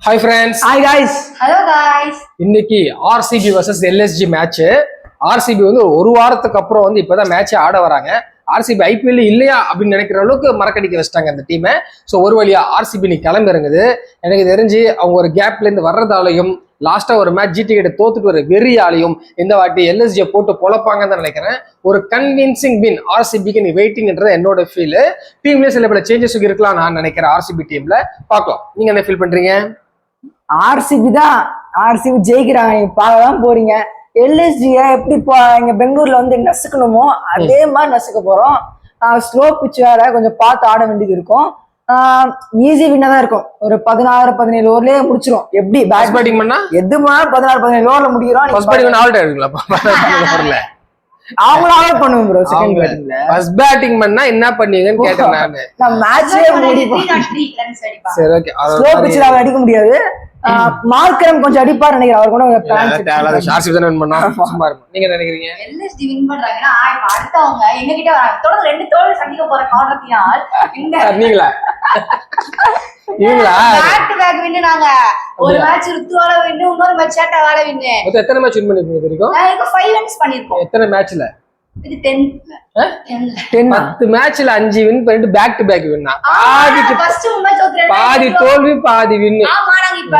Hi friends. Hi guys. Hello guys. இன்னைக்கு RCB vs LSG match. RCB வந்து ஒரு வாரத்துக்கு அப்புறம் வந்து இப்பதான் மேட்ச் ஆட வராங்க. RCB IPL இல்லையா அப்படின்னு நினைக்கிற அளவுக்கு மறக்கடிக்க வச்சிட்டாங்க அந்த டீமை. ஸோ ஒரு வழியா RCB நீ கிளம்பி இறங்குது. எனக்கு தெரிஞ்சு அவங்க ஒரு கேப்ல இருந்து வர்றதாலையும் லாஸ்டா ஒரு மேட்ச் GT கிட்ட தோத்துட்டு வர வெறியாலையும் இந்த வாட்டி LSG போட்டு பொழப்பாங்கன்னு தான் நினைக்கிறேன். ஒரு கன்வின்சிங் வின் RCBக்கு நீ வெயிட்டிங்ன்றது என்னோட ஃபீல். டீம்ல சில பல சேஞ்சஸ் இருக்கலாம் நான் நினைக்கிறேன். RCB டீம்ல பார்க்கலாம். நீங்க என்ன ஃபீல் பண்றீங்க? ஆர்சிபி தான். ஆர்சிபி ஜெயிக்கிறாங்க, நீங்க பார்க்கலாம் போறீங்க. எல்எஸ்ஜியை எப்படி இங்க பெங்களூர்ல வந்து நசுக்கணுமோ அதே மாதிரி நசுக்க போறோம். ஸ்லோ பிச் வேற கொஞ்சம் பார்த்து ஆட வேண்டியது இருக்கும். ஈஸி வின்னா தான் இருக்கும். ஒரு 16-17 ஓவர்லயே முடிச்சிரும். எப்படி பேட்டிங் பண்ணா எதுமா 16-17 ஓவர்ல முடிக்கிறோம். அவங்களும் அவாய்ட் பண்ணுவோம் ப்ரோ. செகண்ட் பேட்டிங்ல ஃபர்ஸ்ட் பேட்டிங் பண்ணா என்ன பண்ணீங்கன்னு கேட்டேன் நானு. நான் மேட்ச்லயே முடிப்போம். சரி ஓகே. ஸ்லோ பிச்ல அடிக்க முடியாது. மார்க்கரம் கொஞ்சம் அடிப்பார் நினைக்கிறேன். அவர் கூட RCB தான் வின் பண்ணா சும்மா இருக்கும். நீங்க நினைக்கிறீங்க? LSG வின் பண்றாங்கன்னா இப்ப அடுத்தவங்க எங்க கிட்ட தொடர்ந்து 2 தோல்வி சந்திக்க போற காரணத்தினால் நீங்களா பேக் டு பேக் வின். நாங்க ஒரு மேட்ச் ருத்துவால வின், இன்னொரு மேட்ச் சேட்டாவால வின். மொத்தம் எத்தனை மேட்ச் வின் பண்ணிருக்கீங்க தெரியும்? நாங்க 5 வின்ஸ் பண்ணிருக்கோம். எத்தனை மேட்ச்ல? இது 10 10 மேட்ச்ல 5 வின் பண்ணிட்டு பேக் டு பேக் வின்னா. ஃபர்ஸ்ட் மேட்ச் தோத்துறேன். பாதி தோல்வி பாதி வின். ஆமா நாங்க இப்ப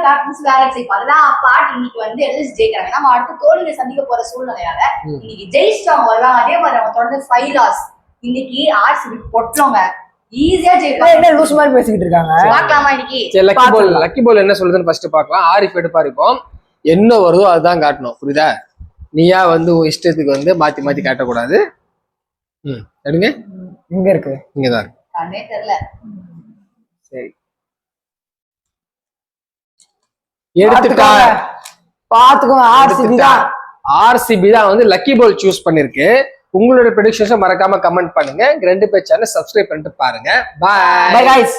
கேப்டன்ஸ் வேற செய்ய அதெல்லாம் பாட் இன்னைக்கு வந்து LSG ஜெயிக்கிறாங்க. நம்ம அடுத்து தோல்வியை சந்திக்க போற சூழ்நிலையால இன்னைக்கு ஜெயிச்சிட்டாங்க வருவாங்க. அதே மாதிரி அவங்க தொடர்ந்து 5 லாஸ். இன்னைக்கு RCB பொட்டலங்க ஈஸியா ஜெயிக்கலாம். என்ன லூஸ் மாதிரி பேசிக்கிட்டு இருக்காங்க. பார்க்கலாமா இன்னைக்கு? லக்கி பால் என்ன சொல்லுதுன்னு ஃபர்ஸ்ட் பார்க்கலாம். ஆரிஃப் எடுப்பாரு. இப்போ என்ன வருதோ அதுதான் காட்டணும். புரியுதா? நீயா வந்து இஷ்டத்துக்கு வந்து மாத்தி மாத்தி காட்டக்கூடாது. எடுங்க. எங்க இருக்கு? இங்கதான் இருக்கு. கண்ணே தெரியல. சரி எடுத்துட்டாங்க. பாத்துக்கோங்க. RCB தான் வந்து லக்கி பால் சூஸ் பண்ணிருக்கு. உங்களோட ப்ரெடிக்ஷன்ஸை மறக்காம கமெண்ட் பண்ணுங்க. 2 பேர் சேனல் சப்ஸ்கிரைப் பண்ணிட்டு பாருங்க. Bye bye guys.